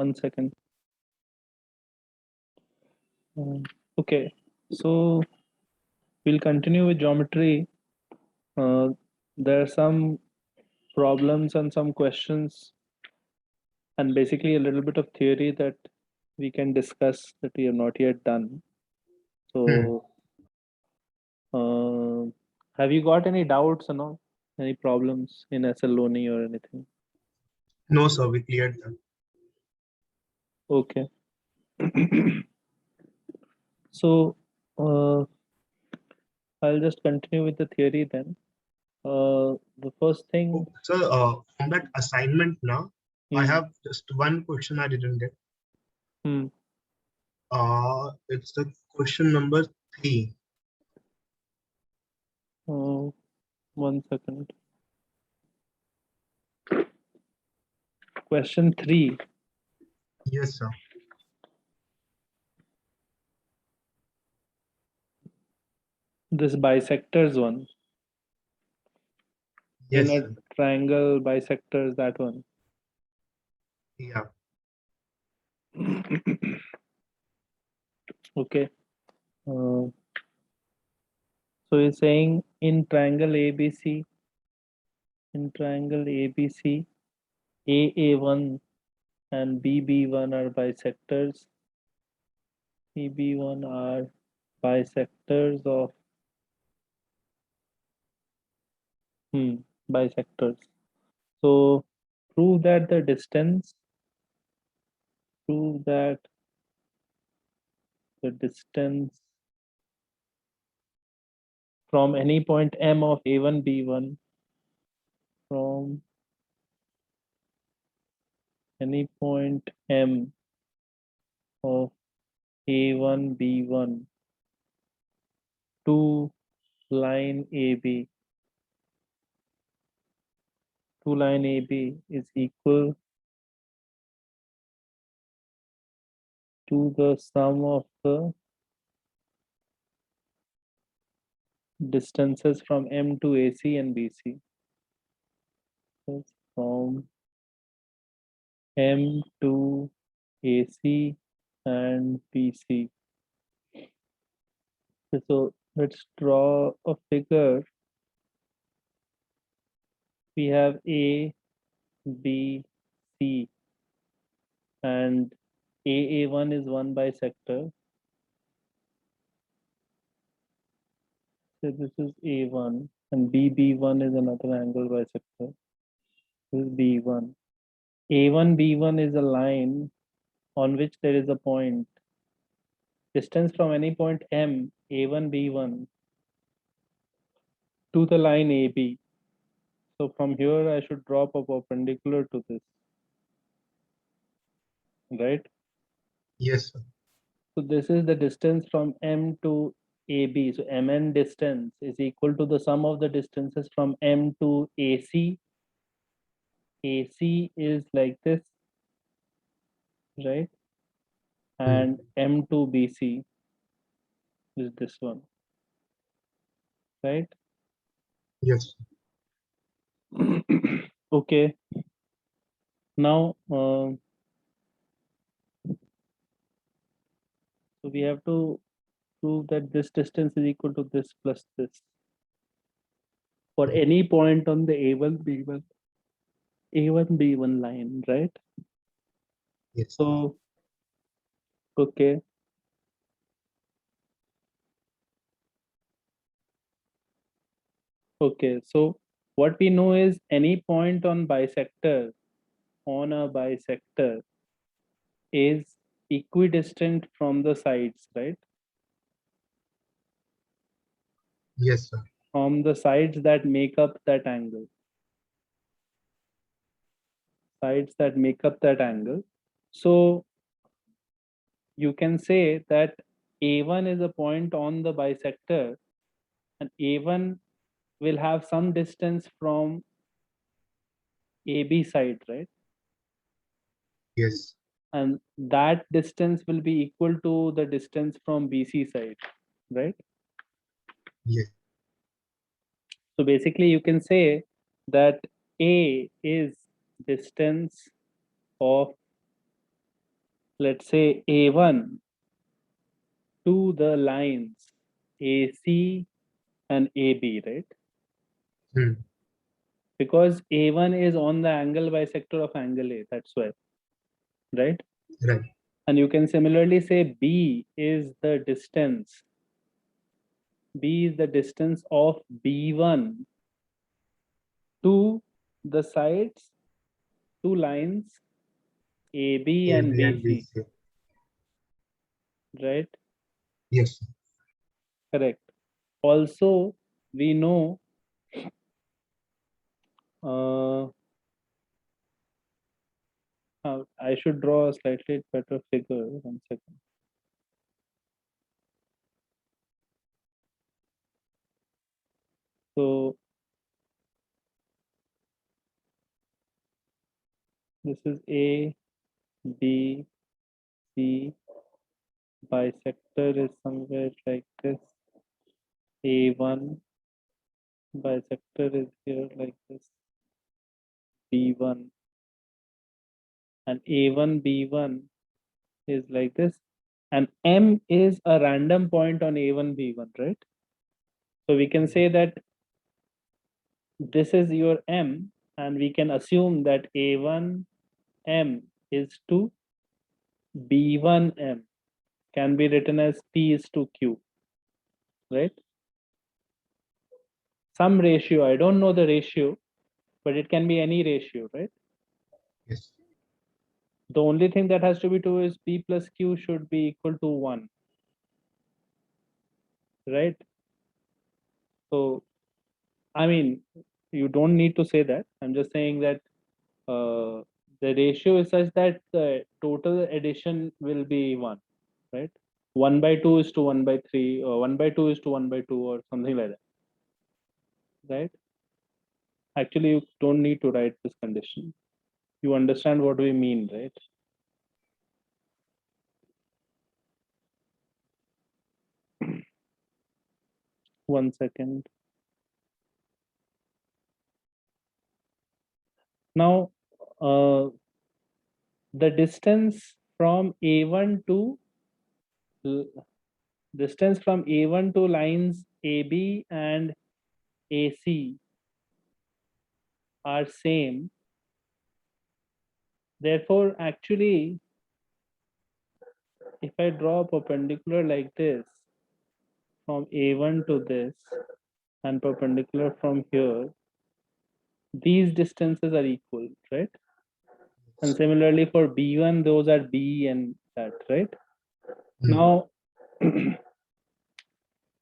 1 second. Okay, so we'll continue with geometry. Uh, there are some problems and some questions, and basically a little bit of theory that we can discuss that we have not yet done. Hmm. So, uh, have you got any doubts or no? Any problems in SLONI or anything? No, sir, we cleared that. Okay. So, I'll just continue with the theory then. The first thing, Oh, sir, on that assignment now, I hmm, have just one question I didn't get. hmm, It's the question number 3. uh, 1 second. Question 3. Yes, sir. This bisectors one. In Yes, a sir. triangle bisectors, that one. Yeah. Okay. Uh, so you're saying in triangle ABC, AA1 and BB1 are bisectors. BB1 are bisectors of bisectors. So prove that the distance, prove that the distance from any point M of A1, B1, from any point M of A1, B1 to line AB, to line AB is equal to the sum of the distances from M to AC and BC. So from M to AC and BC. So let's draw a figure. We have A, B, C, and AA1 is one bisector. So this is A1, and BB1 is another angle bisector. This is B1. A1, B1 is a line on which there is a point. Distance from any point M, A1, B1 to the line AB. So from here, I should drop a perpendicular to this, right? Yes, sir. So this is the distance from M to AB. So MN distance is equal to the sum of the distances from M to AC. AC is like this, right? Hmm. And M to BC is this one, right? Yes. Okay. Now, so we have to prove that this distance is equal to this plus this for any point on the A1, B1, A1, B1 line, right? Yes. So, okay. Okay. So what we know is any point on a bisector is equidistant from the sides, right? Yes, sir. From the sides that make up that angle. Sides that make up that angle. So you can say that A1 is a point on the bisector, and A1 will have some distance from AB side, right? Yes. And that distance will be equal to the distance from BC side, right? Yes. So basically, you can say that A is distance of let's say A1 to the lines AC and AB, right? Hmm. Because A1 is on the angle bisector of angle A, that's why, right? Right. And you can similarly say B is the distance. B is the distance of B1 to the sides, two lines AB and AB and BC, BC. right? Yes, sir. Correct. Also, we know uh, I should draw a slightly better figure. 1 second. So this is A, B, C. Bisector is somewhere like this. A1 bisector is here like this. B1 and A1 B1 is like this. And M is a random point on A1 B1, right? So we can say that this is your M, and we can assume that A1 M is to B1 M, can be written as P is to Q, right? Some ratio, I don't know the ratio, but it can be any ratio, right? Yes. The only thing that has to be true is P plus Q should be equal to 1, right? So, I mean, you don't need to say that. I'm just saying that the ratio is such that the total addition will be 1, right? 1 by 2 is to 1 by 3, or 1 by 2 is to 1 by 2, or something like that, right? Actually, you don't need to write this condition. You understand what we mean, right? 1 second. Now, the distance from A1 to distance from A1 to lines AB and AC are same. Therefore, actually, if I draw a perpendicular like this from A1 to this and perpendicular from here, these distances are equal, right? And similarly for B1, those are B and that, right? Hmm. Now,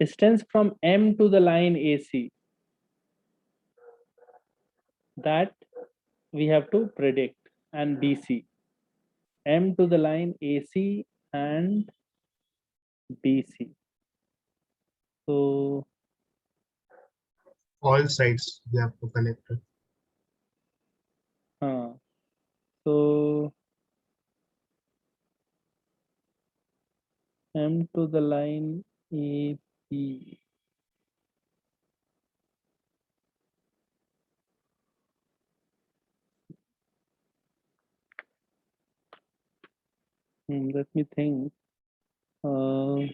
distance from M to the line AC, that we have to predict, and BC. M to the line AC and BC. So, All sides we have to connect. so M to the line AB. Let me think. Uh,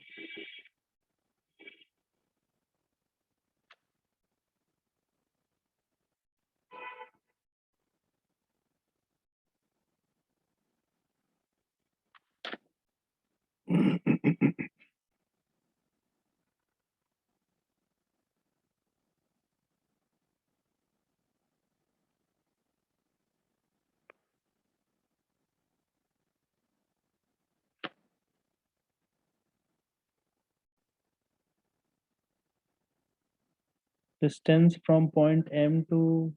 distance from point M to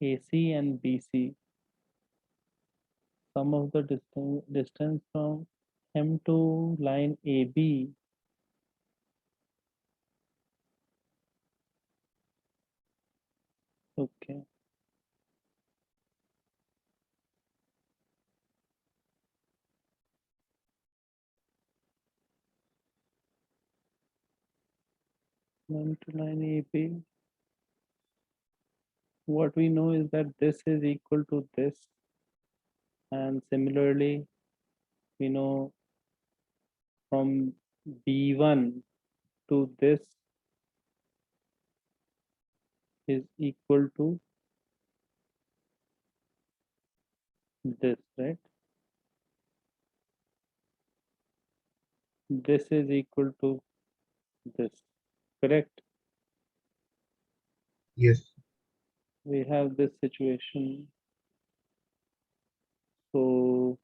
AC and BC. Sum of the distance from M to line AB. Okay. M to line AB. What we know is that this is equal to this. And similarly, we know from B1 to this is equal to this, right? This is equal to this, correct? Yes. We have this situation. So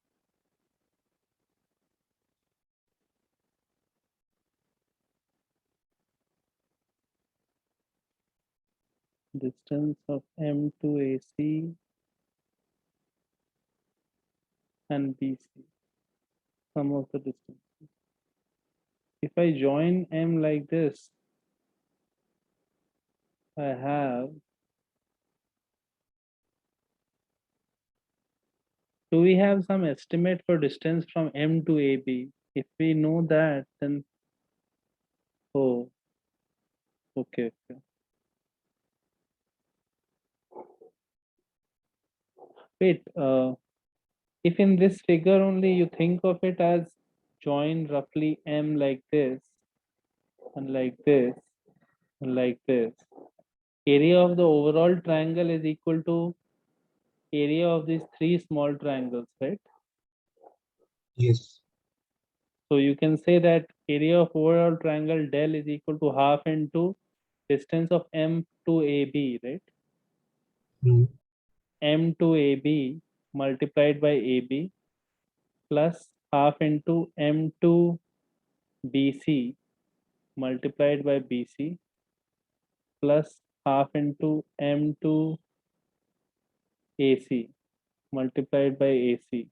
distance of M to AC and BC, sum of the distance. If I join M like this, I have, do we have some estimate for distance from M to AB? If we know that, then, oh, okay, okay. Wait, if in this figure only you think of it as join roughly M like this, and like this, and like this, area of the overall triangle is equal to area of these three small triangles, right? Yes. So you can say that area of overall triangle del is equal to half into distance of M to AB, right? Hmm. M to AB multiplied by AB plus half into M to BC multiplied by BC plus half into M to AC multiplied by AC.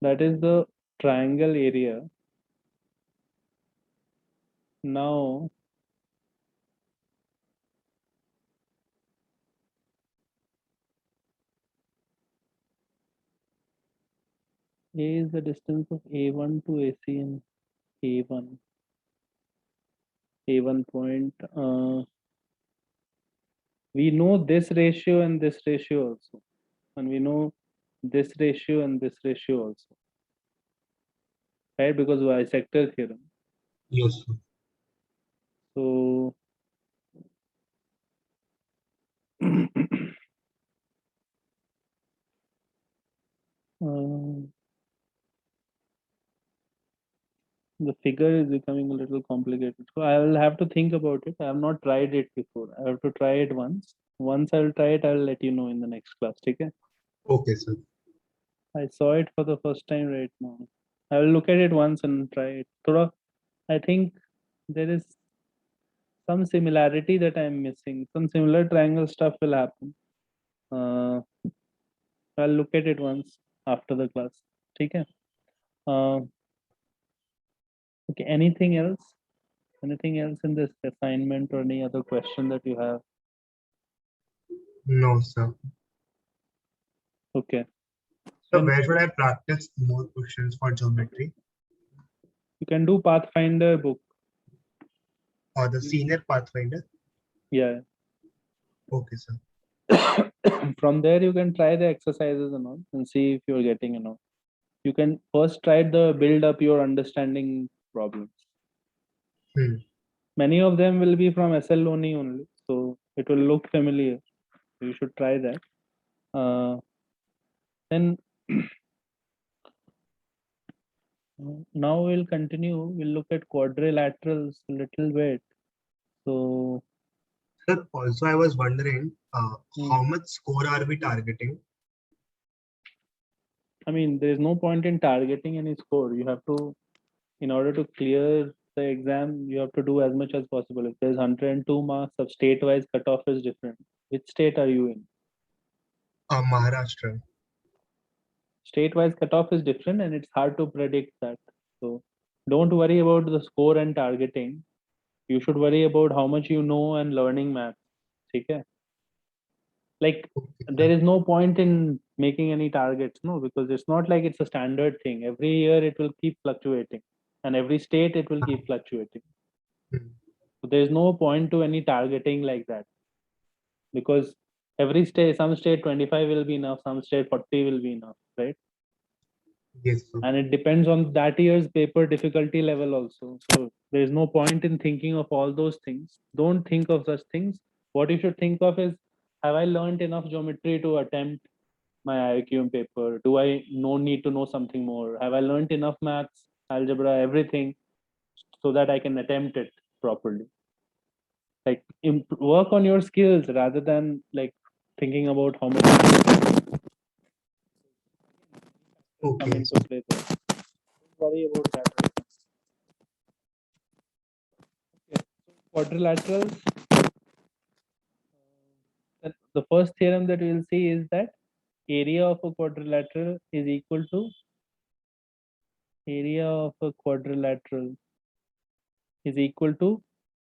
That is the triangle area. Now, A is the distance of A1 to AC in A1. A1 point. We know this ratio and this ratio also. And we know this ratio and this ratio also. Right? Because bisector theorem. Yes, sir. So the figure is becoming a little complicated. So I will have to think about it. I have not tried it before. I have to try it once. Once I will try it, I will let you know in the next class. Okay? Okay, sir. I saw it for the first time right now. I will look at it once and try it. Thoda, I think there is some similarity that I'm missing. Some similar triangle stuff will happen. I'll look at it once after the class. Okay. Okay. Anything else? Anything else in this assignment or any other question that you have? No, sir. Okay. So Then where should I practice more questions for geometry you can do Pathfinder book. or the senior Pathfinder? Yeah. Okay, sir. From there you can try the exercises and all and see if you're getting enough. You can first try the build up your understanding problems. Hmm. Many of them will be from SL only, so it will look familiar. You should try that. Then now we'll continue. We'll look at quadrilaterals a little bit. So Sir, also I was wondering Hmm. how much score are we targeting? I mean, there is no point in targeting any score. You have to, in order to clear the exam, you have to do as much as possible. If there's 102 marks, of state-wise cutoff is different. Which state are you in? Maharashtra. State-wise cutoff is different, and it's hard to predict that. So don't worry about the score and targeting. You should worry about how much you know and learning math. Okay? Like Okay, there sir. is no point in making any targets, no, because it's not like it's a standard thing. Every year it will keep fluctuating, and every state it will keep fluctuating. Hmm. So there's no point to any targeting like that, because every state, some state 25 will be enough, some state 40 will be enough, right? Yes, sir. And it depends on that year's paper difficulty level also. So there is no point in thinking of all those things. Don't think of such things. What you should think of is, have I learned enough geometry to attempt my IQM paper? Do I no need to know something more? Have I learned enough maths, algebra, everything, so that I can attempt it properly? Like work on your skills rather than like thinking about how much come Okay. into play there. Don't worry about that right now. Okay. So quadrilaterals. The first theorem that we'll see is that area of a quadrilateral is equal to area of a quadrilateral is equal to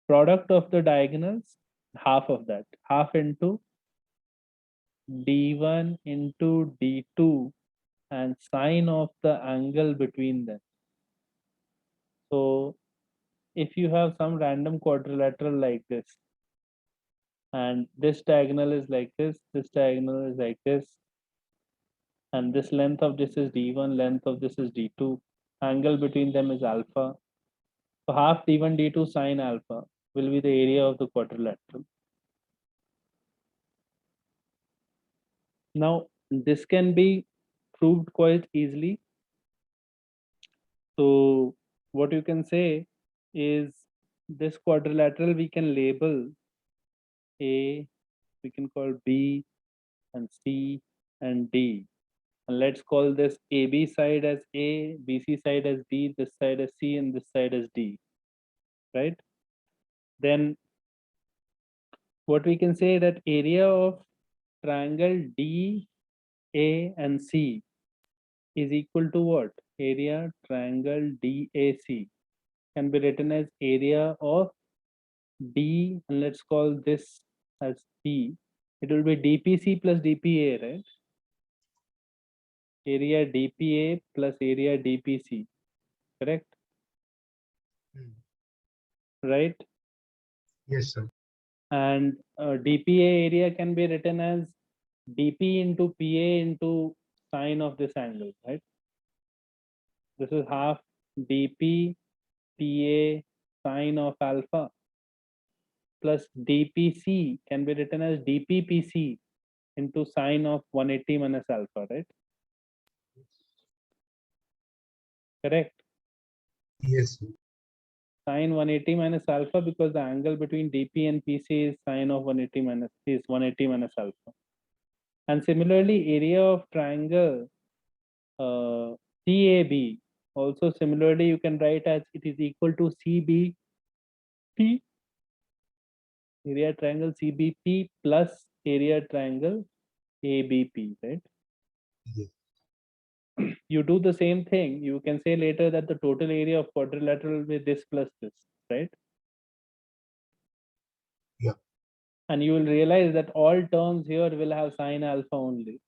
product of the diagonals, half of that, half into d1 into d2 and sine of the angle between them. So if you have some random quadrilateral like this, and this diagonal is like this diagonal is like this, and this length of this is d1, length of this is d2, angle between them is alpha. So half d1 d2 sine alpha will be the area of the quadrilateral. Now this can be proved quite easily. So what you can say is this quadrilateral we can label A, we can call B and C and D. And let's call this AB side as A, BC side as B, this side as C, and this side as D, right? Then what we can say that area of triangle D, A, and C is equal to what? Area triangle DAC can be written as area of D, and let's call this as P. It will be DPC plus DPA, right? Area DPA plus area DPC, correct? Hmm. Right? Yes, sir. And DPA area can be written as DP into PA into sine of this angle, right? This is half DP PA sine of alpha plus DPC can be written as DPPC into sine of 180 minus alpha, right? Correct. Yes, sir. Sine 180 minus alpha because the angle between DP and PC is sine of 180 minus is 180 minus alpha. And similarly, area of triangle CAB also similarly you can write as it is equal to CBP, area triangle CBP plus area triangle ABP, right? Yes. You do the same thing. You can say later that the total area of quadrilateral will be this plus this, right? Yeah. And you will realize that all terms here will have sine alpha only,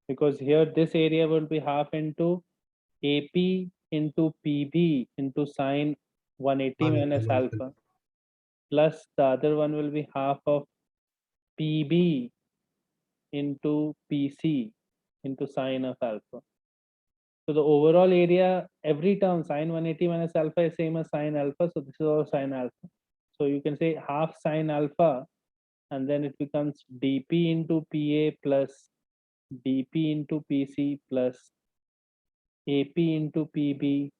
because here this area will be half into AP into PB into sine 180 minus 180 minus alpha, plus the other one will be half of PB into PC into sine of alpha. So the overall area, every term sine 180 minus alpha is same as sine alpha. So this is all sine alpha. So you can say half sine alpha, and then it becomes dp into PA plus dp into PC plus AP into PB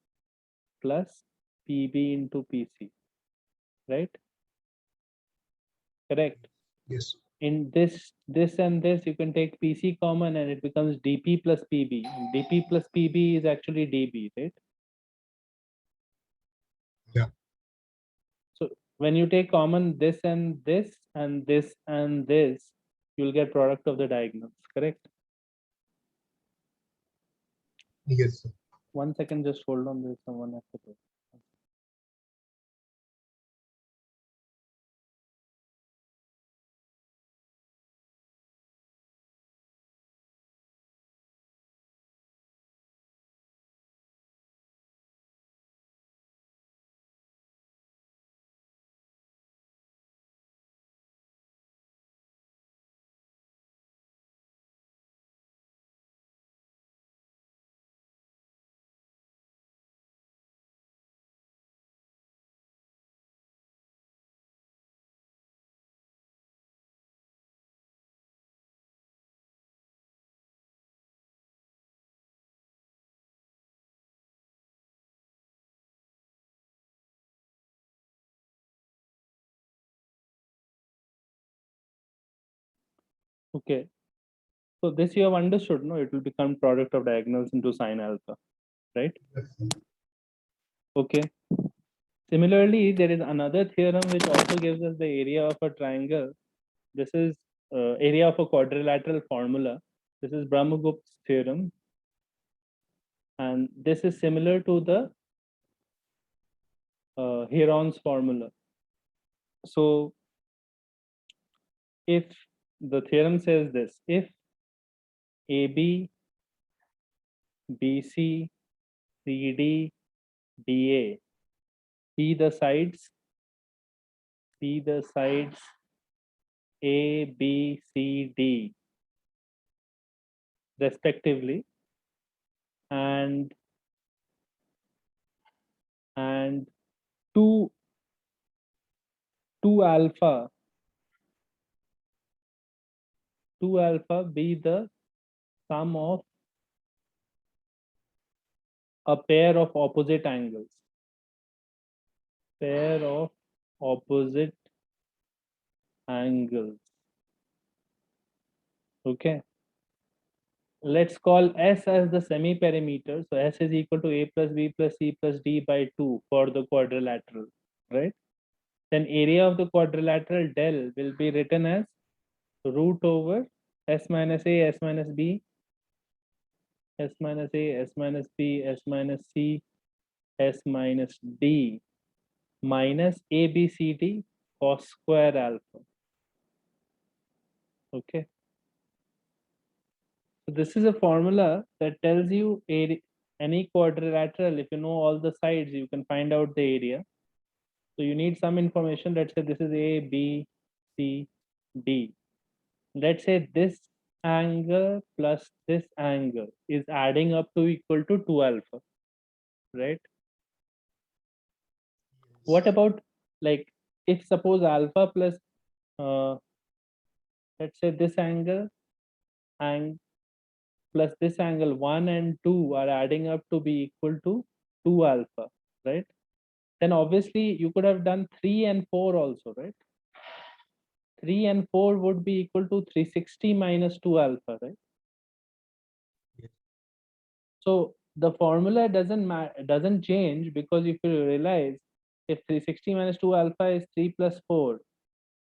plus PB into PC, right? Correct. Yes. In this and this, you can take PC common and it becomes DP plus PB. And DP plus PB is actually DB, right? Yeah. So when you take common this and this and this and this, you'll get product of the diagonals, correct? Yes, sir. 1 second, just hold on. There's someone at the door. Okay. So this you have understood, no? It will become product of diagonals into sine alpha, right? Yes, sir. Okay. Similarly, there is another theorem which also gives us the area of a triangle. This is area of a quadrilateral formula. This is Brahmagupta's theorem. And this is similar to the Heron's formula. So if the theorem says this, if AB, BC, CD, DA see the sides A, B, C, D respectively, and 2 alpha be the sum of a pair of opposite angles. Pair of opposite angles. Okay. Let's call S as the semi-perimeter. So S is equal to A plus B plus C plus D by 2 for the quadrilateral, right? Then area of the quadrilateral del will be written as root over S minus A, S minus B, S minus A, S minus B, S minus C, S minus D minus ABCD cos square alpha. Okay. So this is a formula that tells you any quadrilateral, if you know all the sides, you can find out the area. So you need some information. Let's say this is A, B, C, D. Let's say this angle plus this angle is adding up to equal to 2 alpha, right? What about, like, if suppose alpha plus uh, let's say this angle and plus this angle 1 and 2 are adding up to be equal to 2 alpha, right? Then obviously you could have done 3 and 4 also, right? 3 and 4 would be equal to 360 minus 2 alpha, right? Yes. So the formula doesn't change, because if you realize, if 360 minus 2 alpha is 3 plus 4,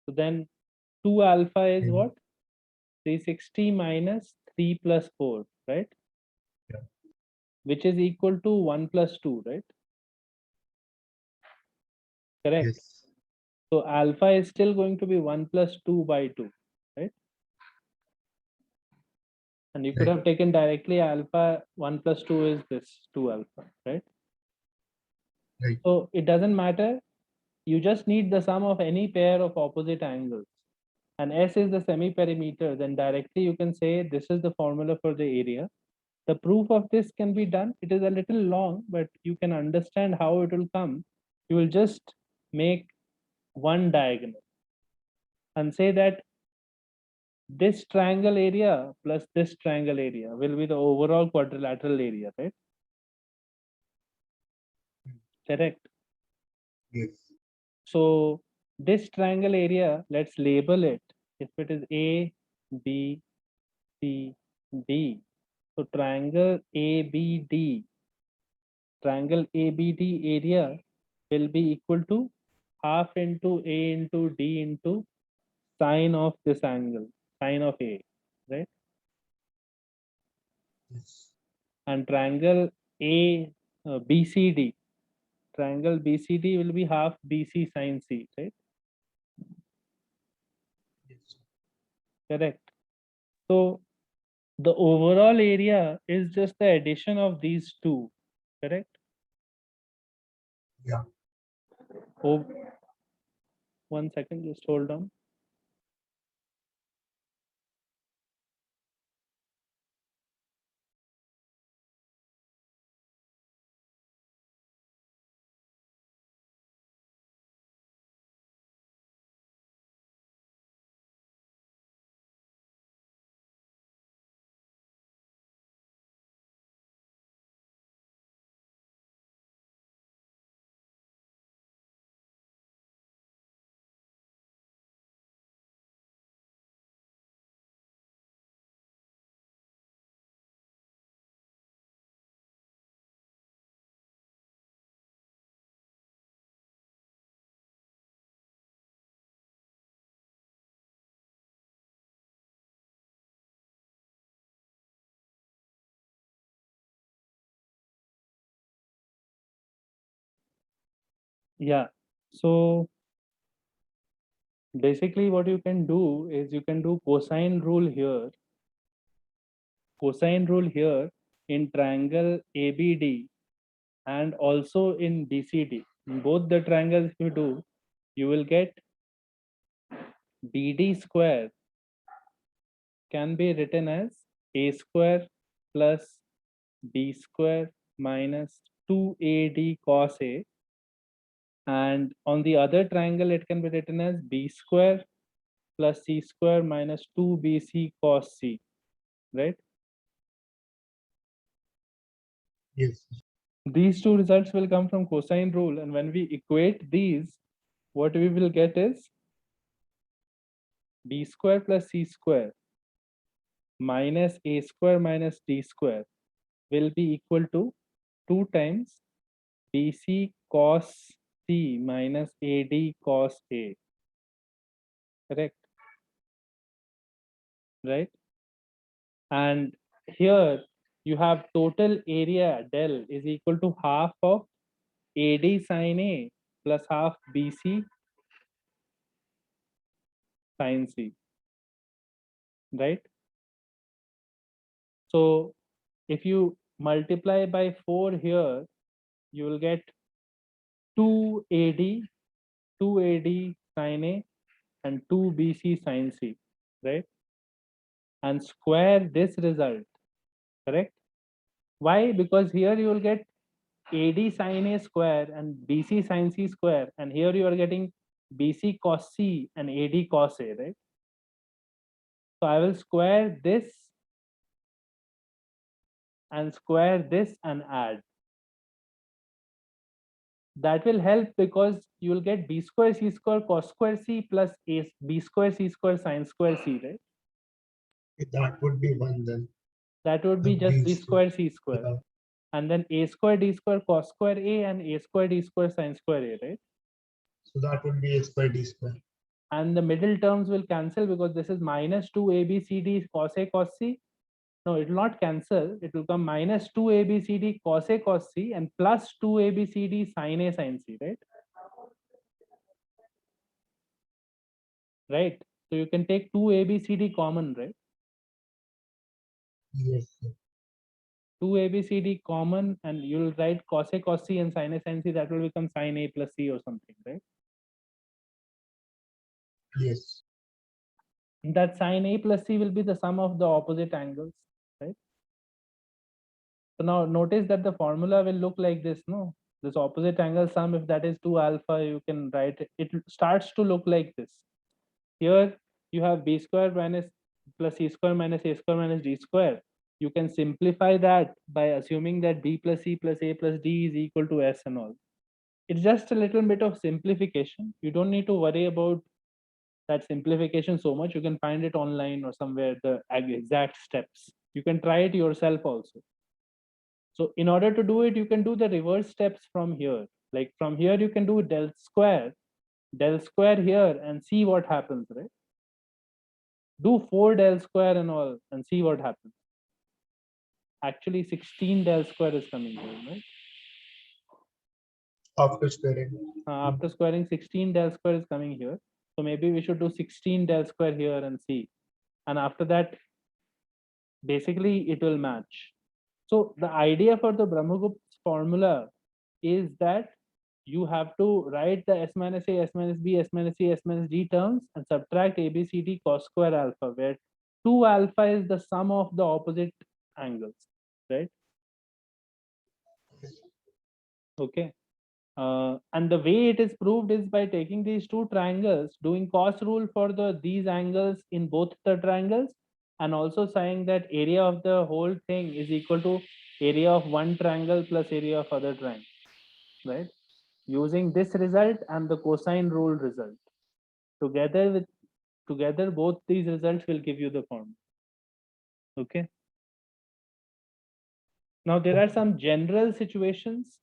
so then 2 alpha is Mhm. what? 360 minus 3 plus 4, right? Yeah. Which is equal to 1 plus 2, right? Correct. Yes. So alpha is still going to be 1 plus 2 by 2, right? And you could Right. have taken directly alpha 1 plus 2 is this 2 alpha, right? Right. So it doesn't matter. You just need the sum of any pair of opposite angles. And S is the semi-perimeter, then directly you can say this is the formula for the area. The proof of this can be done. It is a little long, but you can understand how it will come. You will just make one diagonal and say that this triangle area plus this triangle area will be the overall quadrilateral area, right? Correct. Yes. So this triangle area, let's label it. If it is A, B, C, D. So triangle ABD area will be equal to half into A into D into sine of this angle, sine of A, right? Yes. And triangle A BCD, triangle BCD will be half BC sine C, right? Yes. Correct. So the overall area is just the addition of these two, correct? Yeah. Oh, 1 second, just hold on. Yeah. So basically what you can do is you can do cosine rule here. Cosine rule here in triangle ABD and also in BCD. In both the triangles you do, you will get BD square can be written as A square plus B square minus 2AD cos A, and on the other triangle it can be written as B square plus C square minus 2BC cos C, right? Yes. These two results will come from cosine rule, and when we equate these, what we will get is B square plus C square minus A square minus D square will be equal to 2 times BC cos C minus AD cos A, correct? Right? And here you have total area del is equal to half of AD sin A plus half BC sin C, right? So if you multiply by 4 here, you will get 2AD, 2AD sin A and 2BC sin C, right? And square this result, correct? Why? Because here you will get AD sin A square and BC sin C square, and here you are getting BC cos C and AD cos A, right? So I will square this and square this and add. That will help because you will get B square C square cos square C plus A B square C square sin square C, right? That would be one then. That would be just B These two. square C square. Yeah. And then A square D square cos square A and A square D square sin square A, right? So that would be A square D square. And the middle terms will cancel because this is minus 2ABCD cos A cos C. No, it will not cancel. It will come minus 2ABCD cos A cos C and plus 2ABCD sin A sin C, right? Right. So you can take 2ABCD common, right? Yes. 2ABCD common, and you'll write cos A cos C and sin A sin C. That will become sin A plus C or something, right? Yes. That sin A plus C will be the sum of the opposite angles, right? So now notice that the formula will look like this, no? This opposite angle sum, if that is 2 alpha, you can write it. It starts to look like this. Here you have B square minus plus C square minus A square minus D square. You can simplify that by assuming that B plus C plus A plus D is equal to S and all. It's just a little bit of simplification. You don't need to worry about that simplification so much. You can find it online or somewhere, the exact steps. You can try it yourself also. So in order to do it, you can do the reverse steps from here. Like from here, you can do del square here and see what happens, right? Do 4 del square and all and see what happens. Actually, 16 del square is coming here, right? After squaring. After squaring, 16 del square is coming here. So maybe we should do 16 del square here and see. And after that, basically it will match. So the idea for the Brahmagupta's formula is that you have to write the S minus A, S minus B, S minus C, S minus D terms and subtract A, B, C, D cos square alpha, where 2 alpha is the sum of the opposite angles, right? Okay. And the way it is proved is by taking these two triangles, doing cos rule for these angles in both the triangles, and also saying that area of the whole thing is equal to area of one triangle plus area of other triangle, right? Using this result and the cosine rule result together, both these results will give you the formula. Okay. Now there are some general situations.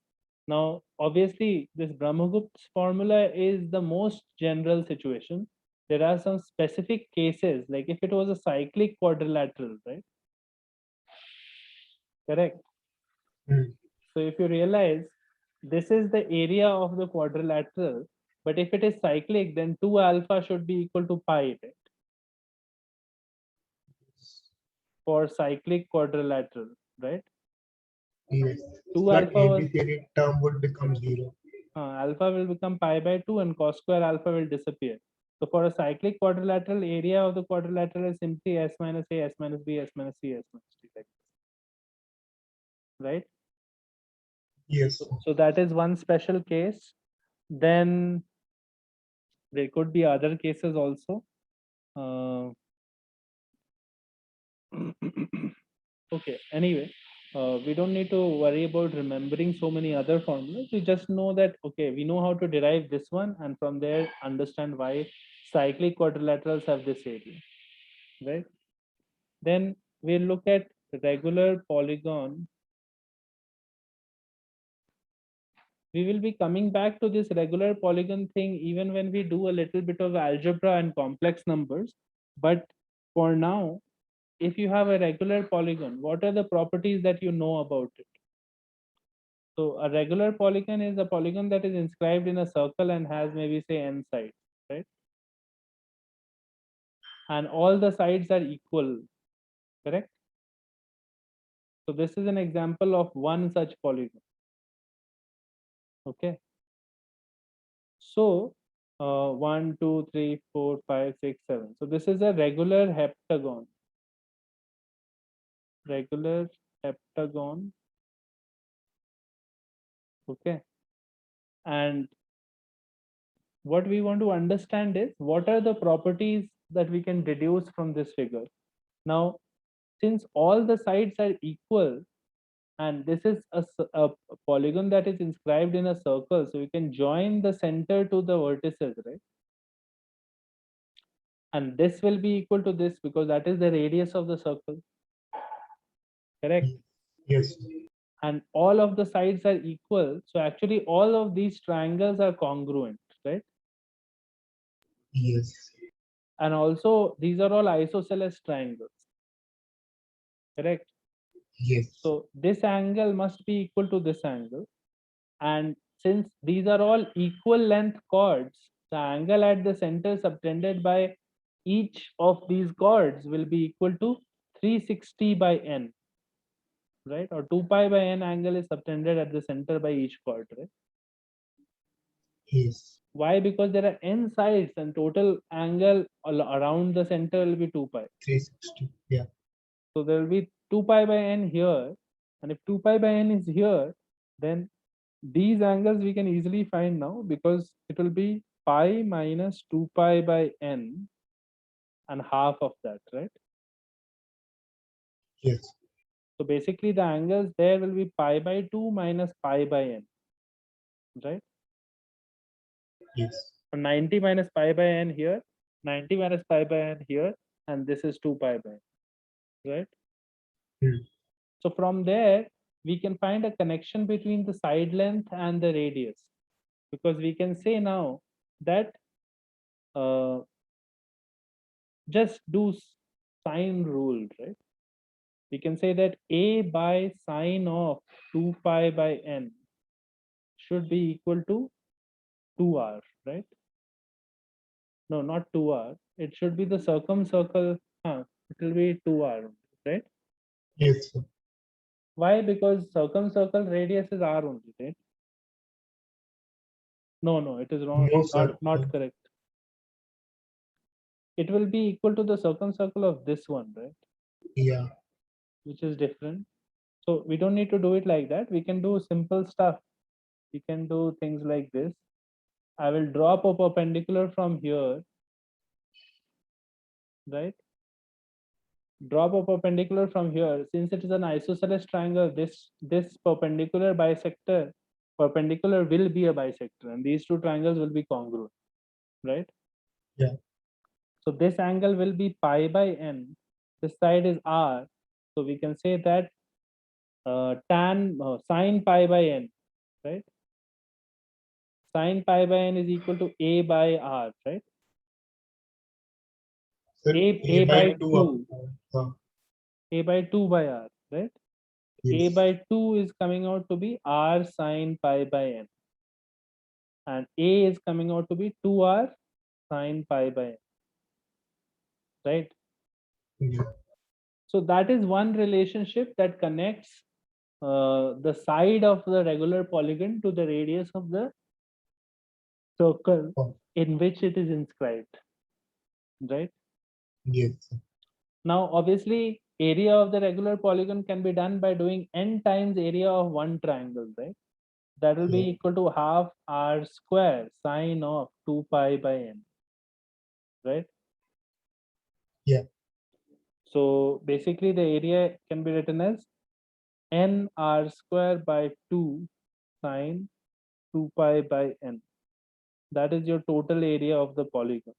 Now, obviously, this Brahmagupta's formula is the most general situation. There are some specific cases, like if it was a cyclic quadrilateral, right? Correct. Hmm. So if you realize this is the area of the quadrilateral, but if it is cyclic, then 2 alpha should be equal to pi, right? For cyclic quadrilateral, right? Yes. 2 So that alpha was every term would become 0. alpha will become pi by 2 and cos square alpha will disappear. So for a cyclic quadrilateral, area of the quadrilateral is simply s minus a, s minus b, s minus c, s minus d, like this, right? Yes. So that is one special case. Then there could be other cases also. Uh, okay, anyway, we don't need to worry about remembering so many other formulas. We just know that, okay, we know how to derive this one, and from there understand why cyclic quadrilaterals have this area, right? Then we'll look at regular polygon. We will be coming back to this regular polygon thing even when we do a little bit of algebra and complex numbers. But for now, if you have a regular polygon, what are the properties that you know about it? So a regular polygon is a polygon that is inscribed in a circle and has maybe say n sides, right? And all the sides are equal, correct? So this is an example of one such polygon. Okay. So 1, 2, 3, 4, 5, 6, 7. So this is a regular heptagon. Regular heptagon. Okay. And what we want to understand is what are the properties that we can deduce from this figure. Now, since all the sides are equal, and this is a polygon that is inscribed in a circle, so we can join the center to the vertices, right? And this will be equal to this because that is the radius of the circle, correct? Yes. And all of the sides are equal, so actually all of these triangles are congruent, right? Yes. And also these are all isosceles triangles, correct? Yes. So this angle must be equal to this angle, and since these are all equal length chords, the angle at the center subtended by each of these chords will be equal to 360 by n, right? Or 2 pi by n angle is subtended at the center by each chord, right? Yes. Why? Because there are n sides and total angle around the center will be 2 pi. 360. Yeah. So there will be 2 pi by n here, and if 2 pi by n is here, then these angles we can easily find now because it will be pi minus 2 pi by n and half of that, right? Yes. So basically the angles there will be pi by 2 minus pi by n, right? Yes. So 90 minus pi by n here, 90 minus pi by n here, and this is 2 pi by n, right? Hmm. So from there, we can find a connection between the side length and the radius, because we can say now that uh, just do sine rule, right? We can say that a by sine of 2 pi by n should be equal to 2r, right? No, not 2r. It should be the circumcircle. It will be 2r, right? Yes. Sir. Why? Because circumcircle radius is r only, right? No, it is wrong. No, sir. Not correct. It will be equal to the circumcircle of this one, right? Yeah. Which is different. So we don't need to do it like that. We can do simple stuff. We can do things like this. I will drop a perpendicular from here, right? Drop a perpendicular from here. Since it is an isosceles triangle, this perpendicular will be a bisector, and these two triangles will be congruent, right? Yeah. So this angle will be pi by n. This side is r, so we can say that sine pi by n, right? Sine pi by n is equal to a by r, right? Sir, a a by by 2 2, up. Uh, a by 2 by r, right? A Yes. by 2 is coming out to be r sine pi by n, and A is coming out to be 2r sine pi by n, right? Yeah. So that is one relationship that connects the side of the regular polygon to the radius of the circle Oh, in which it is inscribed, right? yes, sir. Now, obviously, area of the regular polygon can be done by doing n times area of one triangle, right? That will be Yeah. equal to half r square sine of 2 pi by n, right? Yeah. So basically, the area can be written as n r square by 2 sine 2 pi by n. That is your total area of the polygon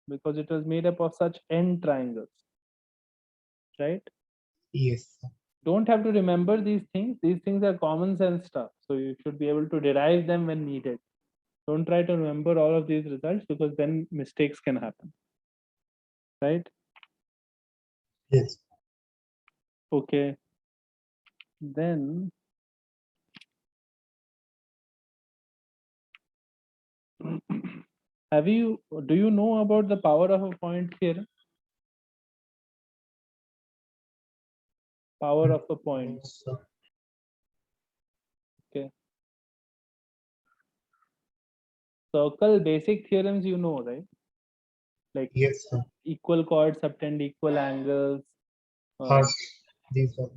because it was made up of such n triangles, right? Yes, sir. Don't have to remember these things. These things are common sense stuff. So you should be able to derive them when needed. Don't try to remember all of these results because then mistakes can happen, right? Yes. Okay. Then do you know about the power of a point theorem? Power of a point. No, sir. Okay. Circle basic theorems you know, right? Like Yes, sir. equal chords subtend equal angles, Hard. These are.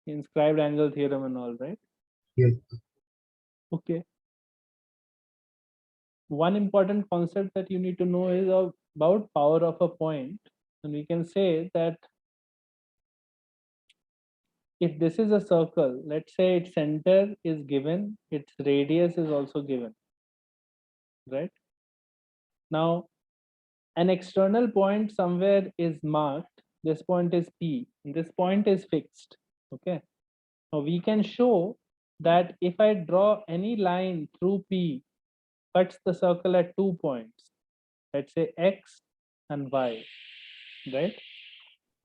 inscribed angle theorem and all, right? Yes. Okay. One important concept that you need to know is about power of a point. And we can say that if this is a circle, let's say its center is given, its radius is also given, right? Now, an external point somewhere is marked. This point is P, and this point is fixed. Okay. Now we can show that if I draw any line through P, cuts the circle at 2 points, let's say X and Y, right?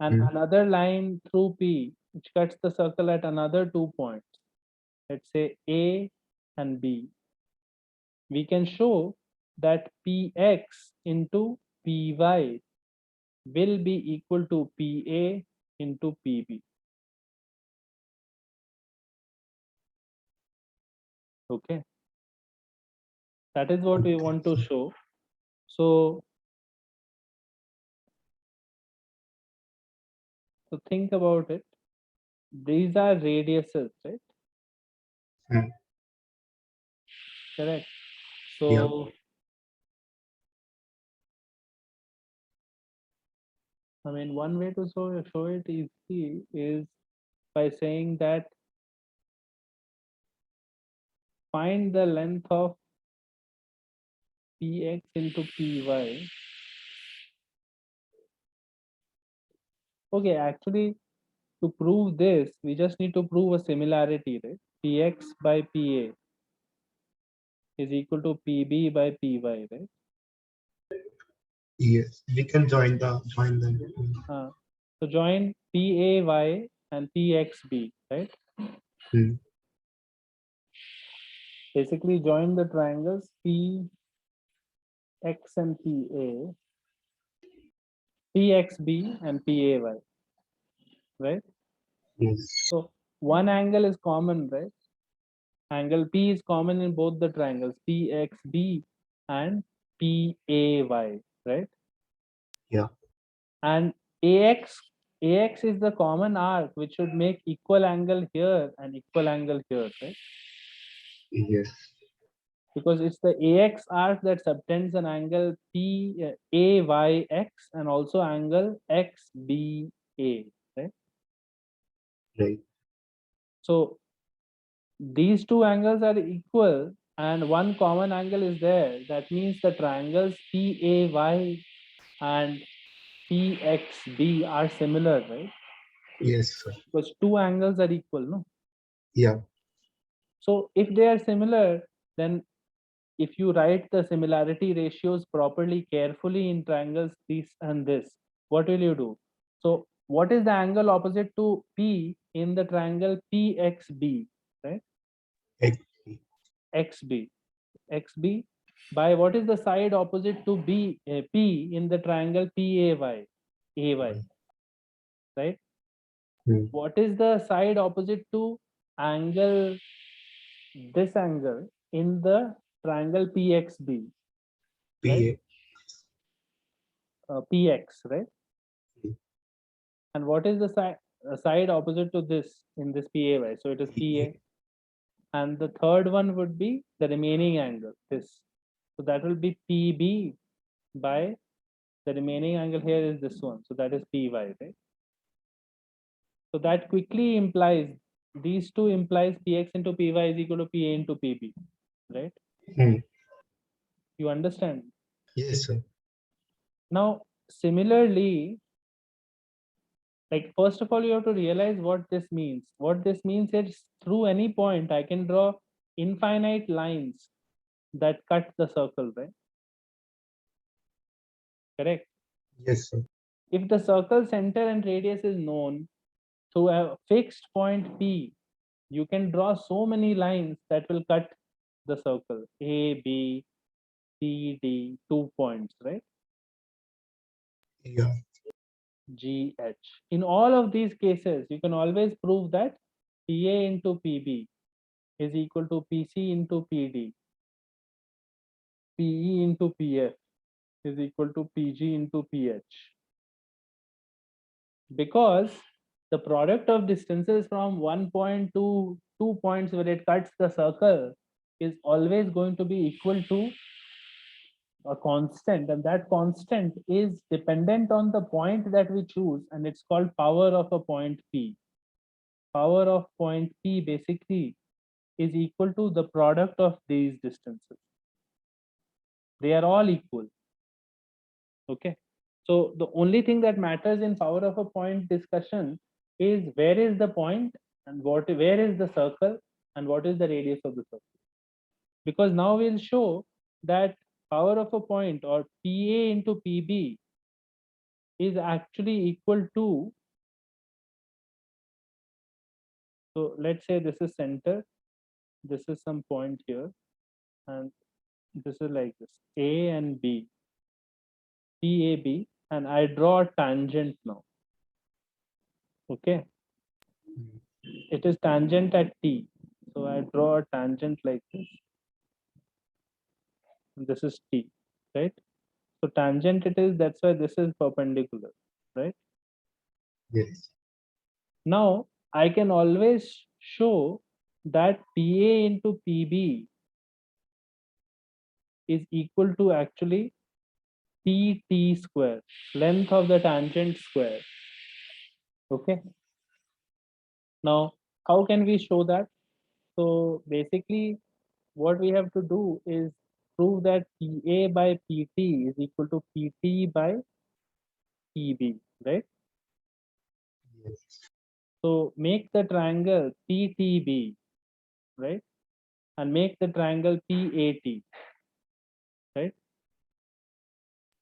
And Mm. another line through P, which cuts the circle at another 2 points, let's say A and B. We can show that Px into Py will be equal to Pa into Pb. Okay, that is what we Okay, want to sir. show. So, think about it. These are radiuses, right? Mm. Correct. Yeah. So, I mean, one way to show it easily is by saying that find the length of Px into Py. Okay, actually, to prove this, we just need to prove a similarity, right? Px by Pa is equal to Pb by Py, right? Yes. We can join them. So join Pay and Pxb, right? Mm. Basically, join the triangles Px and Pa, Pxb and Pay, right? Yes. So one angle is common, right? Angle P is common in both the triangles PXB and PAY, right? Yeah. And AX is the common arc which should make equal angle here and equal angle here, right? Yes. Because it's the AX arc that subtends an angle PAYX and also angle XBA, right? Right. So these two angles are equal and one common angle is there. That means the triangles PAY and PXB are similar, right? Yes, sir. Because two angles are equal, no? Yeah. So if they are similar, then if you write the similarity ratios properly, carefully in triangles this and this, what will you do? So what is the angle opposite to P in the triangle PXB, right? X, XB. XB by what is the side opposite to P in the triangle PAY? AY, right? hmm, What is the side opposite to angle, this angle in the triangle PXB, right? PA, PX, right? hmm, And what is the side opposite to this in this PAY? So it is PA. And the third one would be the remaining angle, this. So that will be PB by the remaining angle here is this one. So that is PY, right? So that quickly implies, these two implies PX into PY is equal to PA into PB, right? hmm. You understand? Yes, sir. Now, similarly, like first of all, you have to realize what this means. What this means is through any point, I can draw infinite lines that cut the circle, right? Correct. Yes, sir. If the circle center and radius is known through a fixed point P, you can draw so many lines that will cut the circle A, B, C, D, 2 points, right? Yeah. G, H. In all of these cases, you can always prove that PA into PB is equal to PC into PD, PE into PF is equal to PG into PH. Because the product of distances from 1 point to 2 points where it cuts the circle is always going to be equal to a constant, and that constant is dependent on the point that we choose, and it's called power of a point P. Power of point P basically is equal to the product of these distances. They are all equal. Okay. So the only thing that matters in power of a point discussion is where is the point and where is the circle and what is the radius of the circle. Because now we'll show that power of a point, or PA into PB, is actually equal to, so let's say this is center, this is some point here, and this is like this, A and B, PAB, and I draw a tangent now. Okay, Hmm. it is tangent at T. So I draw a tangent like this. And this is T, right? So tangent it is, that's why this is perpendicular, right? Yes. Now I can always show that PA into PB is equal to actually PT square, length of the tangent square. Okay. Now, how can we show that? So basically, what we have to do is prove that PA by PT is equal to PT by PB, right? Yes. So make the triangle PTB, right? And make the triangle PAT, right?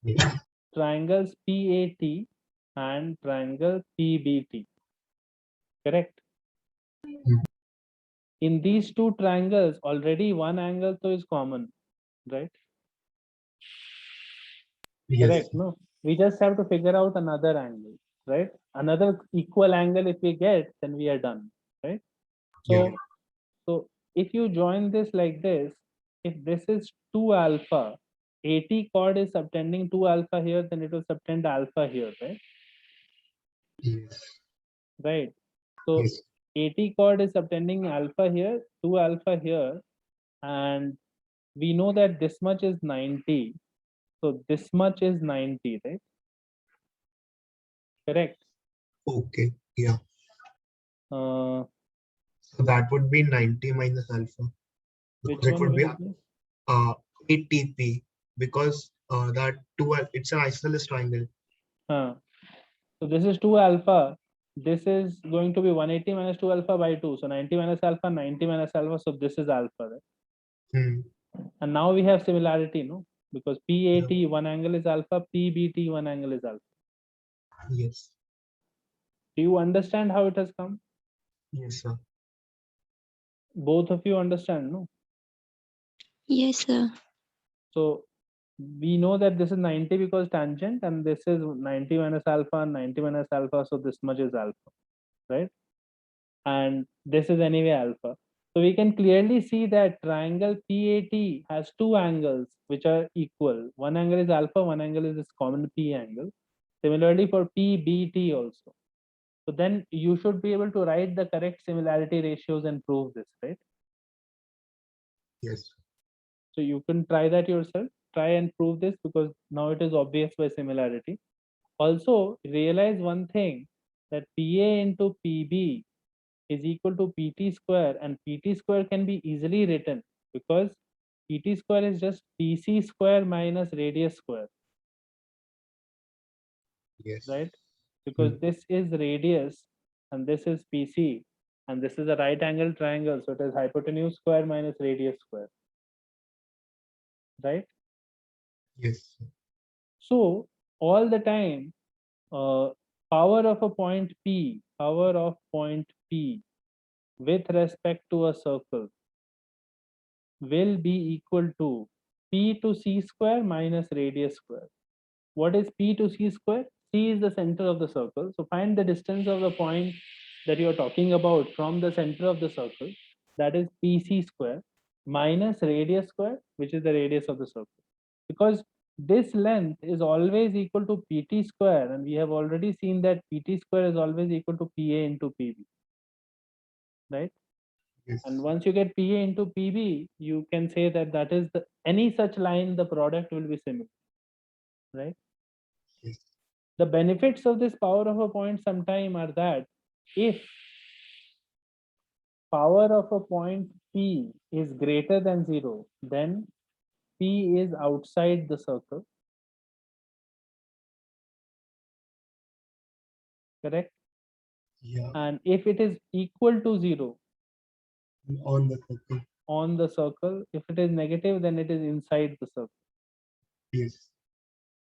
Yes. Triangles PAT and triangle PBT, correct? Hmm. In these two triangles, already one angle so is common, right? Yes. Correct, no? We just have to figure out another angle, right? Another equal angle if we get, then we are done, right? Yeah. So if you join this like this, if this is 2 alpha, AT chord is subtending 2 alpha here, then it will subtend alpha here, right? Yes. Right. So Yes. AT chord is subtending alpha here, 2 alpha here, and we know that this much is 90. So this much is 90, right? Correct. Okay. Yeah. Uh, So that would be 90 minus alpha which because it one would be will be? uh, ATP because that two it's an isosceles triangle. So this is 2 alpha. This is going to be 180 minus 2 alpha by 2. So 90 minus alpha, 90 minus alpha. So this is alpha, right? Hmm. And now we have similarity, no? Because Yeah. PAT one angle is alpha, PBT one angle is alpha. Yes. Do you understand how it has come? Yes, sir. Both of you understand, no? Yes, sir. So we know that this is 90 because tangent, and this is 90 minus alpha and 90 minus alpha, so this much is alpha, right? And this is anyway alpha. So we can clearly see that triangle PAT has two angles which are equal. One angle is alpha, one angle is this common P angle. Similarly for PBT also. So then you should be able to write the correct similarity ratios and prove this, right? Yes. So you can try that yourself, try and prove this, because now it is obvious by similarity. Also realize one thing, that PA into PB is equal to PT square, and PT square can be easily written because PT square is just PC square minus radius square, Yes. right? Because Hmm. this is radius and this is PC, and this is a right angle triangle, so it is hypotenuse square minus radius square, right? Yes. So all the time, power of a point P, power of point P with respect to a circle will be equal to P to C square minus radius square. What is P to C square? C is the center of the circle. So find the distance of the point that you are talking about from the center of the circle. That is PC square minus radius square, which is the radius of the circle. Because this length is always equal to PT square, and we have already seen that PT square is always equal to PA into PB, right? Yes. And once you get PA into PB, you can say that that is the any such line, the product will be similar, right? Yes. The benefits of this power of a point sometime are that if power of a point P is greater than 0, then P is outside the circle, correct? Yeah. And if it is equal to 0 On the circle. on the circle, if it is negative, then it is inside the circle. Yes.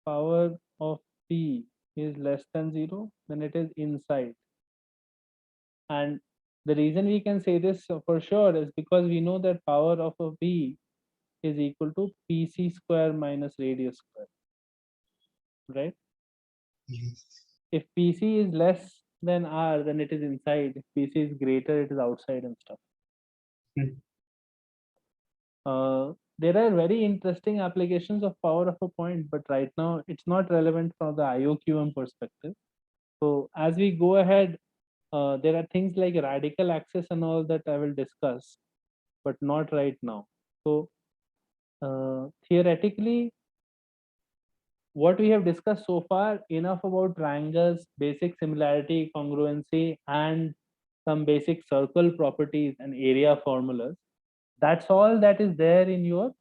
Power of P is less than 0, then it is inside. And the reason we can say this for sure is because we know that power of a P is equal to PC square minus radius square, right? Yes. If PC is less than R, then it is inside. If PC is greater, it is outside and stuff. Hmm. There are very interesting applications of power of a point, but right now it's not relevant from the IOQM perspective. So as we go ahead, there are things like radical access and all that I will discuss, but not right now. So theoretically, what we have discussed so far, enough about triangles, basic similarity, congruency, and some basic circle properties and area formulas. That's all that is there in your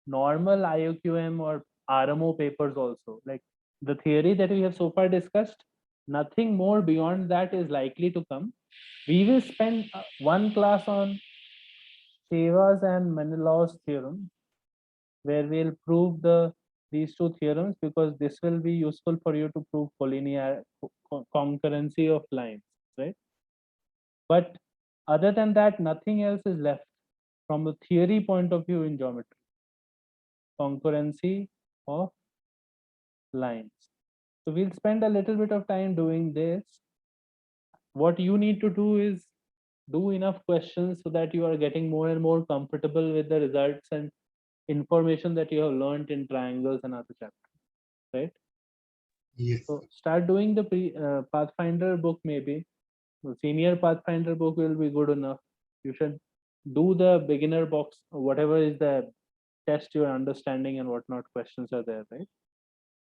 normal IOQM or RMO papers also. Like the theory that we have so far discussed, nothing more beyond that is likely to come. We will spend one class on Sevas and Menelau's theorem, where we'll prove these two theorems, because this will be useful for you to prove collinear concurrency of lines, right? But other than that, nothing else is left from a theory point of view in geometry. Concurrency of lines. So we'll spend a little bit of time doing this. What you need to do is do enough questions so that you are getting more and more comfortable with the results and information that you have learned in triangles and other chapters, right? Yes. So start doing the Pathfinder book maybe. The senior Pathfinder book will be good enough. You should do the beginner box, whatever is the test your understanding and whatnot questions are there, right?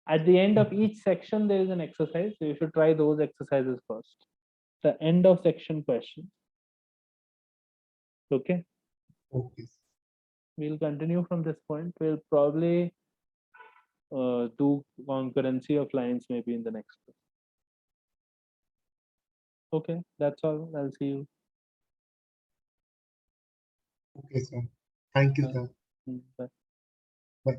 At the end of each section, there is an exercise. So you should try those exercises first. The end of section question. Okay. Okay. We'll continue from this point. We'll probably do concurrency of lines maybe in the next class. Okay, that's all. I'll see you. Okay, sir. Thank you, Bye. sir. Bye. Bye.